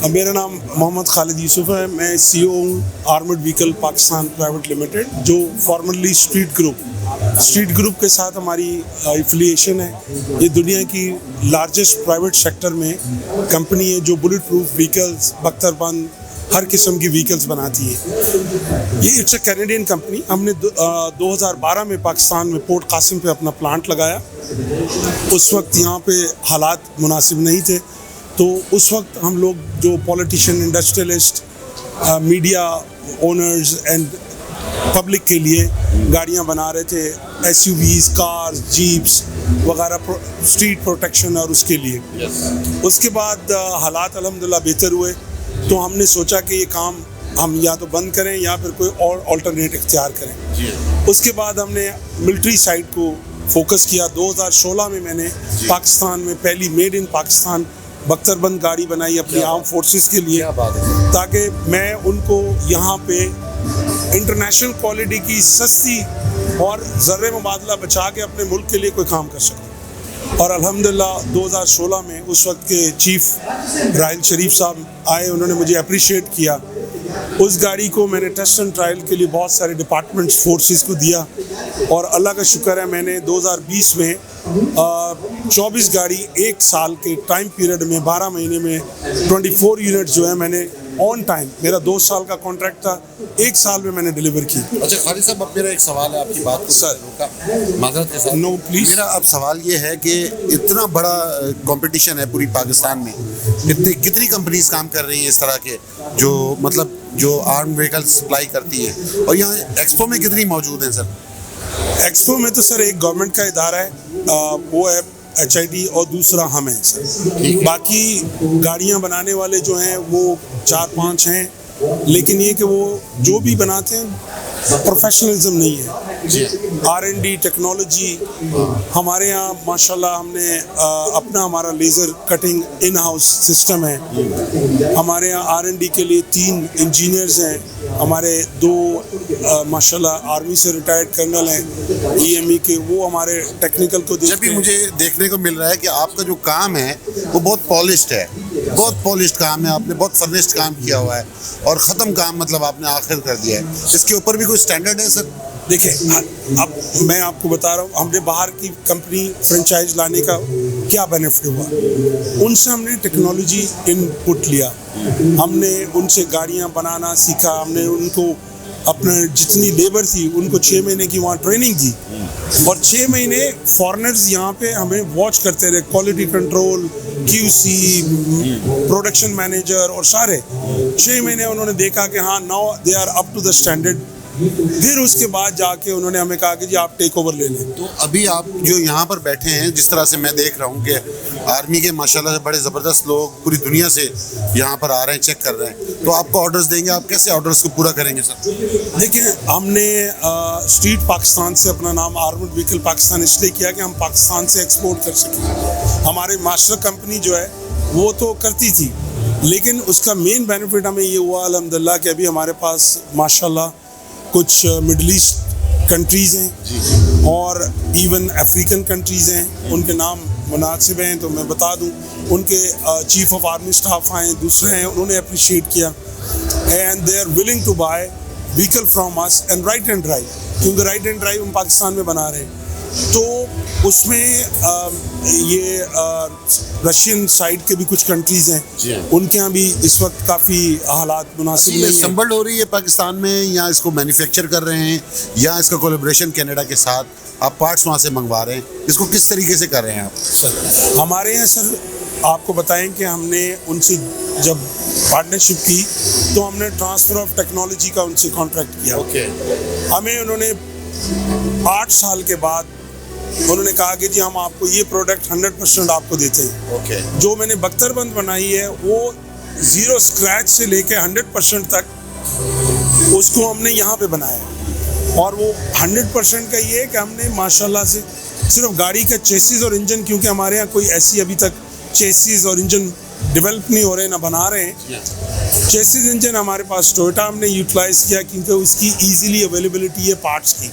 मेरा नाम मोहम्मद खालिद यूसुफ है। मैं CEO हूँ armoured vehicle Pakistan private limited, जो फॉर्मली स्ट्रीट ग्रुप के साथ हमारी एफिलिएशन है। ये दुनिया की लार्जेस्ट प्राइवेट सेक्टर में कंपनी है जो बुलेट प्रूफ व्हीकल्स, बख्तरबंद, हर किस्म की व्हीकल्स बनाती है। ये इट्स अ कैनेडियन कंपनी। हमने 2012 में पाकिस्तान में पोर्ट कासिम पे अपना प्लांट लगाया। उस वक्त यहाँ पे हालात मुनासिब नहीं थे, तो उस वक्त हम लोग जो politician, industrialist, media owners and public के लिए गाड़ियाँ बना रहे थे, SUVs, कार्स, जीप्स वगैरह, स्ट्रीट प्रोटेक्शन और उसके लिए। उसके बाद हालात अल्हम्दुलिल्लाह बेहतर हुए, तो हमने सोचा कि ये काम हम या तो बंद करें या फिर कोई और अल्टरनेट इख्तियार करें। उसके बाद हमने मिलिट्री साइड को फोकस किया। 2016 में मैंने पाकिस्तान में पहली मेड इन पाकिस्तान बख्तरबंद गाड़ी बनाई अपनी आर्म फोर्सेस के लिए, ताकि मैं उनको यहाँ पे इंटरनेशनल क्वालिटी की सस्ती और ज़र्रे मुबादला बचा के अपने मुल्क के लिए कोई काम कर सकूँ। और अल्हम्दुलिल्लाह 2016 में उस वक्त के चीफ राहिल शरीफ साहब आए, उन्होंने मुझे अप्रिशिएट किया। उस गाड़ी को मैंने टेस्ट एंड ट्रायल के लिए बहुत सारे डिपार्टमेंट्स फोर्सेस को दिया, और अल्लाह का शुक्र है मैंने 2020 में 24 गाड़ी एक साल के टाइम पीरियड में 12 महीने में 24 यूनिट जो है मैंने ऑन टाइम, मेरा 2 साल का कॉन्ट्रैक्ट था, 1 साल में मैंने डिलीवर की। अच्छा खालिद साहब, अब मेरा एक सवाल है आपकी बात को सर माजरत के साथ। No please. मेरा अब सवाल ये है कि इतना बड़ा कंपटीशन है पूरी पाकिस्तान में, कितनी कंपनीज काम कर रही हैं इस तरह के, जो आर्म व्हीकल सप्लाई करती हैं, और यहाँ एक्सपो में कितनी मौजूद हैं सर? एक्सपो में तो सर एक गवर्नमेंट का इदारा है, वो है HID, और दूसरा हम हैं सर। बाकी गाड़ियाँ बनाने वाले जो हैं वो 4-5 हैं, लेकिन ये कि वो जो भी बनाते हैं प्रोफेशनलिज्म नहीं है। R&D टेक्नोलॉजी हमारे यहाँ माशाल्लाह, हमने अपना हमारा laser cutting in house system है। हमारे यहाँ R&D के लिए 3 इंजीनियर्स हैं। हमारे 2 माशाल्लाह आर्मी से रिटायर्ड कर्नल हैं EME के, वो हमारे टेक्निकल को देखते हैं। जब भी मुझे देखने को मिल रहा है कि आपका जो काम है वो बहुत पॉलिश्ड है, बहुत पॉलिश्ड काम है, आपने बहुत फर्निश्ड काम किया हुआ है, और ख़त्म काम मतलब आपने आखिर कर दिया है। इसके ऊपर भी कोई स्टैंडर्ड है सर? देखिए, अब मैं आपको बता रहा हूँ, हमने बाहर की कंपनी फ्रेंचाइज लाने का क्या बेनिफिट हुआ। उनसे हमने टेक्नोलॉजी इनपुट लिया, हमने उनसे गाड़ियाँ बनाना सीखा, हमने उनको अपने जितनी लेबर थी उनको 6 महीने की वहाँ ट्रेनिंग दी, और 6 महीने फॉरेनर्स यहाँ पे हमें वॉच करते रहे, quality control, QC, production manager, और सारे 6 महीने उन्होंने देखा कि हाँ now they are up to the standard. फिर उसके बाद जाके उन्होंने हमें कहा कि जी आप टेक ओवर ले लें। तो अभी आप जो यहाँ पर बैठे हैं, जिस तरह से मैं देख रहा हूँ कि आर्मी के माशाल्लाह से बड़े ज़बरदस्त लोग पूरी दुनिया से यहाँ पर आ रहे हैं, चेक कर रहे हैं, तो आपको ऑर्डर्स देंगे, आप कैसे ऑर्डर्स को पूरा करेंगे सर? देखिए, हमने स्ट्रीट पाकिस्तान से अपना नाम आर्मर्ड व्हीकल पाकिस्तान इसलिए किया कि हम पाकिस्तान से एक्सपोर्ट कर सकें। हमारे मास्टर कंपनी जो है वो तो करती थी, लेकिन उसका मेन बेनिफिट हमें ये हुआ अल्हम्दुलिल्लाह कि अभी हमारे पास माशाल्लाह कुछ मिडल ईस्ट कंट्रीज़ हैं और इवन अफ्रीकन कंट्रीज़ हैं, उनके नाम मुनासिब हैं तो मैं बता दूं। उनके चीफ ऑफ आर्मी स्टाफ आए, दूसरे हैं, उन्होंने अप्रिशिएट किया, and they are willing to buy vehicle from us and right hand drive, क्योंकि राइट एंड ड्राइव हम पाकिस्तान में बना रहे हैं। तो उसमें ये रशियन साइड के भी कुछ कंट्रीज़ हैं, उनके यहाँ भी इस वक्त काफ़ी हालात मुनासिब नहीं है। असम्बल्ड हो रही है पाकिस्तान में, या इसको मैन्युफैक्चर कर रहे हैं, या इसका कोलैबोरेशन कनाडा के साथ आप पार्ट्स वहाँ से मंगवा रहे हैं, इसको किस तरीके से कर रहे हैं आप? सर हमारे यहाँ सर आपको बताएं कि हमने उनसे जब पार्टनरशिप की तो हमने ट्रांसफ़र ऑफ टेक्नोलॉजी का उनसे कॉन्ट्रैक्ट किया। हमें उन्होंने 8 साल के बाद उन्होंने कहा कि जी हम आपको ये प्रोडक्ट 100% आपको देते हैं। जो मैंने बख्तरबंद बनाई है वो 0 स्क्रैच से लेके 100% तक उसको हमने यहाँ पे बनाया, और वो 100% का ये है कि हमने माशाल्लाह से सिर्फ गाड़ी का चेसिस और इंजन, क्योंकि हमारे यहाँ कोई ऐसी अभी तक चेसिस और इंजन डेवलप नहीं हो रहे, ना बना रहे हैं। चेसिस इंजन हमारे पास टोयोटा हमने यूटिलाइज किया क्योंकि उसकी इजीली अवेलेबिलिटी है पार्ट्स की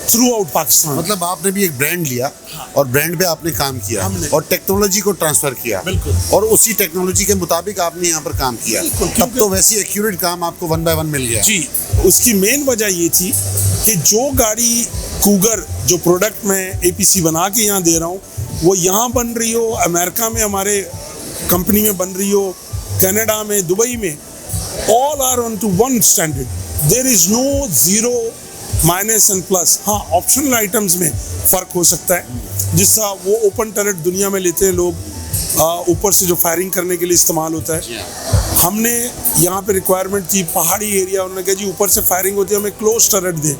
थ्रू आउट पाकिस्तान। मतलब आपने भी एक ब्रांड लिया और ब्रांड पे आपने काम किया और टेक्नोलॉजी को ट्रांसफर किया और उसी टेक्नोलॉजी के मुताबिक आपने यहाँ पर काम किया, तब तो वैसी एक्यूरेट काम आपको 1 by 1 मिल गया। जी, उसकी मेन वजह ये थी कि जो गाड़ी कूगर जो प्रोडक्ट मैं APC बना के यहाँ दे रहा हूँ वो यहाँ बन रही हो, अमेरिका में हमारे कंपनी में बन रही हो, कनाडा में, दुबई में, all are on to one standard. There is no zero, minus and plus. हाँ, ऑप्शनल आइटम्स में फ़र्क हो सकता है, जिसका वो ओपन टर्रेट दुनिया में लेते हैं लोग, ऊपर से जो फायरिंग करने के लिए इस्तेमाल होता है। हमने यहाँ पे रिक्वायरमेंट थी पहाड़ी एरिया, उन्होंने कहा जी ऊपर से फायरिंग होती है, हमें क्लोज टर्रेट दें,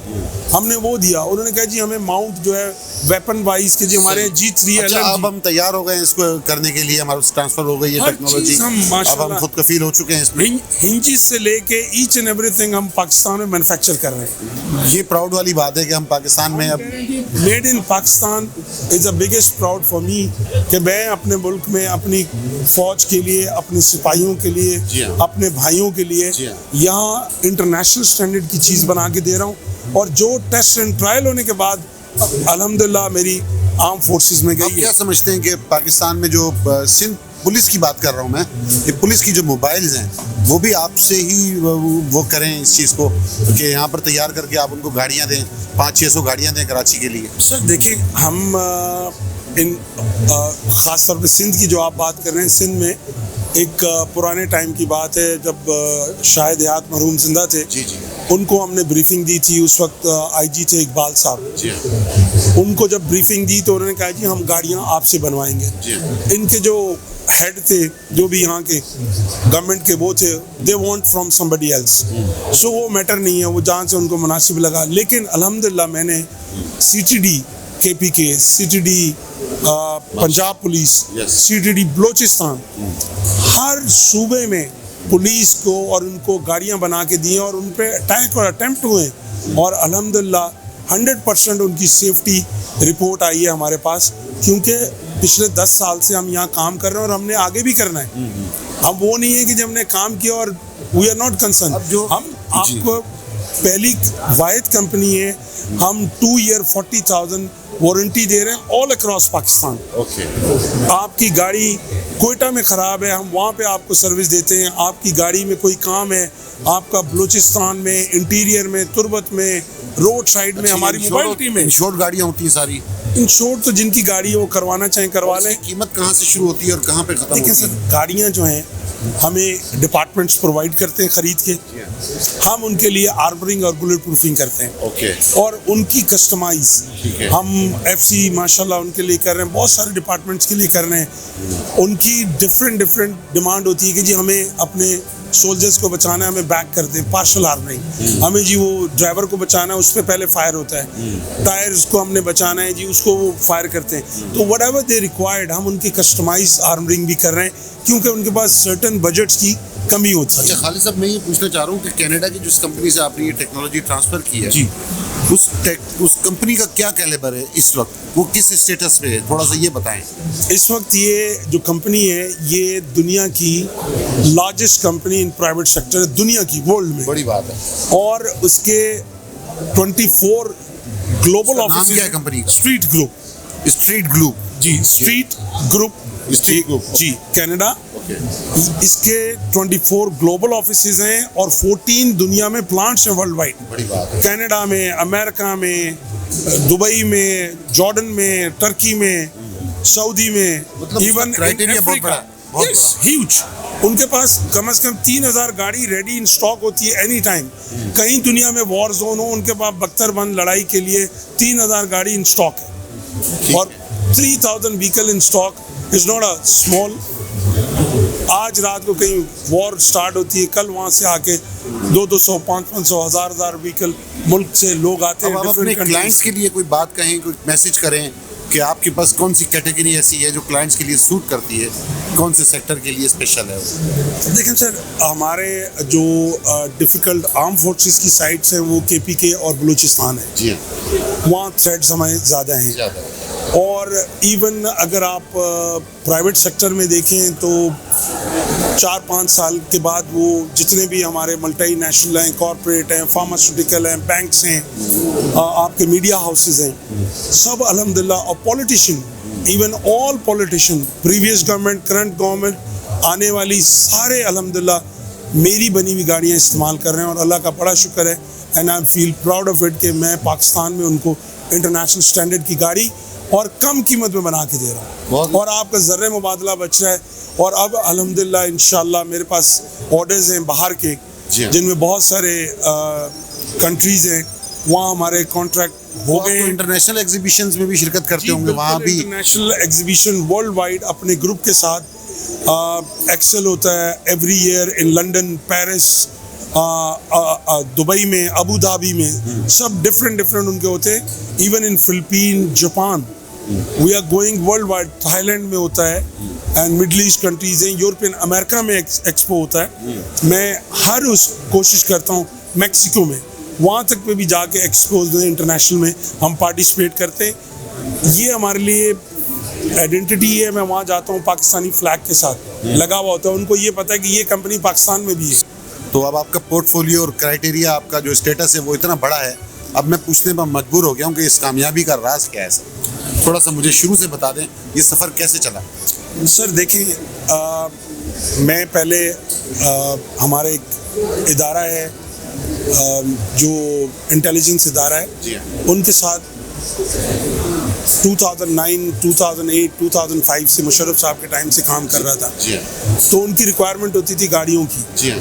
हमने वो दिया। उन्होंने कहा जी हमें माउंट जो है वेपन वाइज के जी हमारे G3 अच्छा, अब हम तैयार हो गए इसको करने के लिए, हमारे ट्रांसफर हो गई है टेक्नोलॉजी, अब हम खुद कफील हो चुके हैं इसमें। हिंजिस से लेके ईच एंड एवरीथिंग हम पाकिस्तान में मैन्युफैक्चर कर रहे हैं। ये प्राउड वाली बात है कि हम पाकिस्तान में अब made in Pakistan is the biggest proud for me कि मैं अपने मुल्क में अपनी फौज के लिए, अपने सिपाहियों के लिए, अपने भाइयों के लिए यहाँ इंटरनेशनल स्टैंडर्ड की चीज़ बना के दे रहा हूँ। और जो टेस्ट एंड ट्रायल होने के बाद अल्हम्दुलिल्लाह मेरी आर्म फोर्सेस में गई है। क्या समझते हैं कि पाकिस्तान में जो सिंध पुलिस की बात कर रहा हूँ मैं, ये पुलिस की जो मोबाइल्स हैं वो भी आपसे ही वो करें इस चीज़ को कि यहाँ पर तैयार करके आप उनको गाड़ियाँ दें, 500-600 गाड़ियाँ दें कराची के लिए? सर देखिए, हम ख़ास तौर पे सिंध की जो आप बात कर रहे हैं, सिंध में एक पुराने टाइम की बात है जब शायद हयात मरहूम जिंदा थे। जी जी। उनको हमने ब्रीफिंग दी थी, उस वक्त IG थे इकबाल साहब जी। उनको जब ब्रीफिंग दी तो उन्होंने कहा जी हम गाड़ियाँ आपसे बनवाएंगे। इनके जो हेड थे, जो भी यहाँ के गवर्नमेंट के वो थे, they want from somebody else, so वो मैटर नहीं है, वो जहाँ से उनको मुनासिब लगा। लेकिन अल्हम्दुलिल्लाह मैंने CTD KPK, CTD Punjab police, CTD Balochistan, हर सूबे में पुलिस को और उनको गाड़ियाँ बना के दी और उन पर अटैक और अटेम्प्ट हुए और अल्हम्दुलिल्लाह 100% उनकी सेफ्टी रिपोर्ट आई है हमारे पास, क्योंकि पिछले 10 साल से हम यहाँ काम कर रहे हैं और हमने आगे भी करना है। हम वो नहीं है कि जब हमने काम किया और वी आर नॉट कंसर्न। हम आपको पहली वाहिद कंपनी है, हम 2 year 40,000 वारंटी दे रहे हैं ऑल अक्रॉस पाकिस्तान। आपकी गाड़ी कोयटा में ख़राब है, हम वहाँ पे आपको सर्विस देते हैं। आपकी गाड़ी में कोई काम है, आपका बलूचिस्तान में, इंटीरियर में, तुर्बत में, रोड साइड में, हमारी मोबाइल टीम में इंश्योर्ड गाड़ियाँ होती हैं सारी। इंश्योर्ड तो जिनकी गाड़ी है वो करवाना चाहें करवा लें। कीमत कहाँ से शुरू होती है और कहाँ पे खत्म होती है? देखिए सर, गाड़ियाँ जो हैं हमें डिपार्टमेंट्स प्रोवाइड करते हैं ख़रीद के, हम उनके लिए आर्मरिंग और बुलेट प्रूफिंग करते हैं और उनकी कस्टमाइज हम FC माशाल्लाह उनके लिए कर रहे हैं, बहुत सारे डिपार्टमेंट्स के लिए कर रहे हैं। उनकी डिफरेंट डिमांड होती है कि जी हमें अपने सोल्जर्स को बचाना है, हमें बैक करते हैं पार्शल आर्मरिंग, हमें जी वो ड्राइवर को बचाना है, उस पर पहले फायर होता है, टायर्स को हमने बचाना है जी, उसको वो फायर करते हैं। तो वट एवर दे रिक्वायर्ड हम उनकी कस्टमाइज आर्मरिंग भी कर रहे हैं, क्योंकि उनके पास सर्टन बजट्स की कमी होती है। अच्छा खालिद साहब, मैं ये पूछना चाह रहा हूँ कि कनाडा की जिस कंपनी से आपने ये टेक्नोलॉजी ट्रांसफ़र की है जी, उस कंपनी का क्या कैलिबर है इस वक्त, वो किस स्टेटस पे है, थोड़ा सा ये बताएं। इस वक्त ये जो कंपनी है ये दुनिया की largest company in private sector है, दुनिया की, वर्ल्ड में। बड़ी बात है। और उसके 24 ग्लोबल ऑफिस। नाम क्या है कंपनी का? Street group. स्ट्रीट ग्रुप जी, स्ट्रीट ग्रुप जी, कनाडा। इसके 24 ग्लोबल ऑफिसेज हैं और 14 दुनिया में प्लांट्स हैं वर्ल्ड वाइड। बड़ी बात है। कनाडा में, अमेरिका में, दुबई में, जॉर्डन में, टर्की में, सऊदी में, मतलब इवन क्राइटेरिया बहुत बड़ा, ह्यूज। उनके पास कम से कम 3000 गाड़ी रेडी इन स्टॉक होती है एनी टाइम। कहीं दुनिया में वॉर जोन हो, उनके पास बख्तरबंद लड़ाई के लिए 3000 गाड़ी इन स्टॉक है और 3000 vehicle in stock is not a small. आज रात को कहीं वॉर स्टार्ट होती है, कल वहाँ से आके 200, 500, 1000 व्हीकल मुल्क से लोग आते हैं। अब अपने क्लाइंट्स के लिए कोई बात कहें, कोई मैसेज करें कि आपके पास कौन सी कैटेगरी ऐसी है जो क्लाइंट्स के लिए सूट करती है, कौन से सेक्टर के लिए स्पेशल है वो? देखें सर, हमारे जो डिफ़िकल्ट आर्म फोर्सेस की साइट्स हैं वो KPK और बलूचिस्तान है। जी, वहाँ थ्रेड्स हमारे ज़्यादा हैं। और इवन अगर आप प्राइवेट सेक्टर में देखें तो 4-5 साल के बाद वो जितने भी हमारे मल्टीनेशनल हैं, कॉरपोरेट हैं, फार्मास्यूटिकल हैं, बैंक्स हैं, आपके मीडिया हाउसेस हैं, सब अल्हम्दुलिल्लाह, और politician, even all politician, previous government, current government, आने वाली सारे अल्हम्दुलिल्लाह मेरी बनी हुई गाड़ियाँ इस्तेमाल कर रहे हैं। और अल्लाह का बड़ा शुक्र है, and I feel proud of it कि मैं पाकिस्तान में उनको इंटरनेशनल स्टैंडर्ड की गाड़ी और कम कीमत में बना के दे रहा हूँ, और आपका ज़र्रे मुबादला बच रहा है। और अब अल्हम्दुलिल्लाह इंशाल्लाह मेरे पास ऑर्डर्स हैं बाहर के, जिनमें बहुत सारे कंट्रीज़ हैं, वहाँ हमारे कॉन्ट्रैक्ट हो गए हैं। इंटरनेशनल एग्जीबिशंस में भी शिरकत करते होंगे वहाँ भी? इंटरनेशनल एग्जीबिशन वर्ल्ड वाइड अपने ग्रुप के साथ एक्सेल होता है every year in London, Paris, Dubai में, अबू धाबी में, सब डिफरेंट उनके होते हैं। Even in Philippine, Japan, we are going world wide. Thailand में होता है, एंड मिडल ईस्ट कंट्रीज हैं, यूरोपियन, अमेरिका में एक्सपो होता है। मैं हर उस कोशिश करता हूँ, मैक्सिको में, वहाँ तक पे भी जाके एक्सपोज में इंटरनेशनल में हम पार्टिसिपेट करते हैं। ये हमारे लिए आइडेंटिटी है। मैं वहाँ जाता हूँ पाकिस्तानी फ्लैग के साथ लगा हुआ होता है, उनको ये पता है कि ये कंपनी पाकिस्तान में भी है। तो अब आपका पोर्टफोलियो और क्राइटेरिया, आपका जो स्टेटस है वो इतना बड़ा है, अब मैं पूछने पर मजबूर हो गया हूँ कि इस कामयाबी का राज क्या है सर? थोड़ा सा मुझे शुरू से बता दें, ये सफ़र कैसे चला? सर देखिए, मैं पहले हमारे एक इदारा है जो इंटेलिजेंस इदारा है, उनके साथ 2009, 2008, 2005 से मुशर्रफ साहब के टाइम से काम कर रहा था। तो उनकी रिक्वायरमेंट होती थी गाड़ियों की,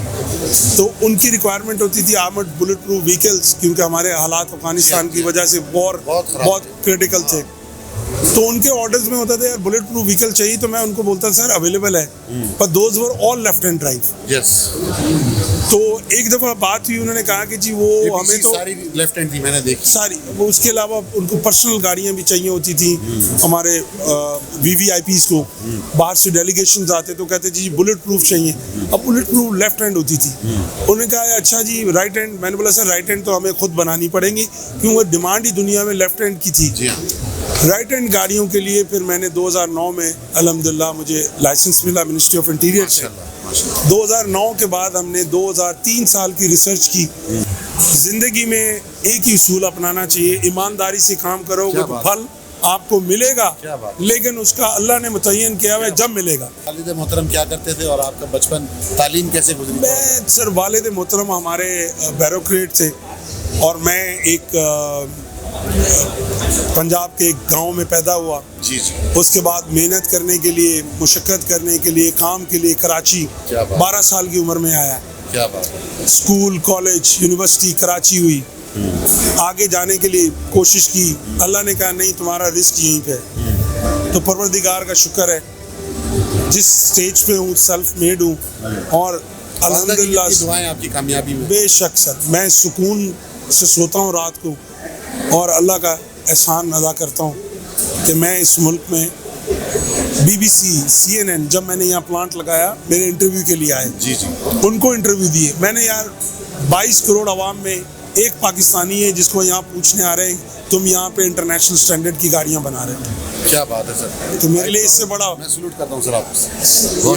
तो उनकी रिक्वायरमेंट होती थी आर्मर्ड बुलेट प्रूफ व्हीकल्स, क्योंकि हमारे हालात अफगानिस्तान की वजह से वॉर बहुत क्रिटिकल थे। तो उनके ऑर्डर्स में होता था यार बुलेट प्रूफ व्हीकल चाहिए, तो मैं उनको बोलता सर अवेलेबल है, पर those were all left hand drive. तो एक दफ़ा बात हुई, उन्होंने कहा कि जी वो हमें तो सारी लेफ्ट हैंड थी, मैंने देखी सारी, वो उसके अलावा उनको पर्सनल गाड़ियाँ भी चाहिए होती थी। हमारे VVIPs को बाहर से डेलीगेशन आते तो कहते जी बुलेट प्रूफ चाहिए। अब बुलेट प्रूफ लेफ्ट हैंड होती थी, उन्होंने कहा अच्छा जी राइट हैंड। मैंने बोला सर राइट हैंड तो हमें खुद बनानी पड़ेंगी, क्योंकि वो डिमांड ही दुनिया में लेफ्ट हैंड की थी। राइट हैंड गाड़ियों के लिए फिर मैंने 2009 में अल्हम्दुलिल्लाह मुझे लाइसेंस मिला मिनिस्ट्री ऑफ इंटीरियर से। 2009 के बाद हमने 2003 साल की रिसर्च की। जिंदगी में एक ही उसूल अपनाना चाहिए, ईमानदारी से काम करोगे तो फल आपको मिलेगा, लेकिन उसका अल्लाह ने मुतय्यन किया हुआ है जब मिलेगा। वालिद मोहतरम क्या करते थे और आपका बचपन, तालीम कैसे गुजरी? मैं सर, वालिद मोहतरम हमारे ब्यूरोक्रेट थे, और मैं एक पंजाब के एक गांव में पैदा हुआ। उसके बाद मेहनत करने के लिए, मुशक्कत करने के लिए, काम के लिए कराची 12 साल की उम्र में आया। क्या बात। स्कूल, कॉलेज, यूनिवर्सिटी कराची हुई। आगे जाने के लिए कोशिश की, अल्लाह ने कहा नहीं तुम्हारा रिस्क यहीं पे। तो परवरदिगार का शुक्र है जिस स्टेज पे हूँ, सेल्फ मेड हूँ, और अल्हम्दुलिल्लाह दुआएं आपकी कामयाबी में। बेशक सर, मैं सुकून से सोता हूँ रात को, और अल्लाह का एहसान अदा करता हूँ कि मैं इस मुल्क में BBC, CNN, जब मैंने यहाँ प्लांट लगाया, मेरे इंटरव्यू के लिए आए, उनको इंटरव्यू दिए मैंने। यार 22 करोड़ आवाम में एक पाकिस्तानी है जिसको यहाँ पूछने आ रहे हैं तुम यहाँ पे इंटरनेशनल स्टैंडर्ड की गाड़ियाँ बना रहे हो। क्या बात है सर, तो मेरे लिए इससे बड़ा मैं सैल्यूट करता हूँ सर आपको।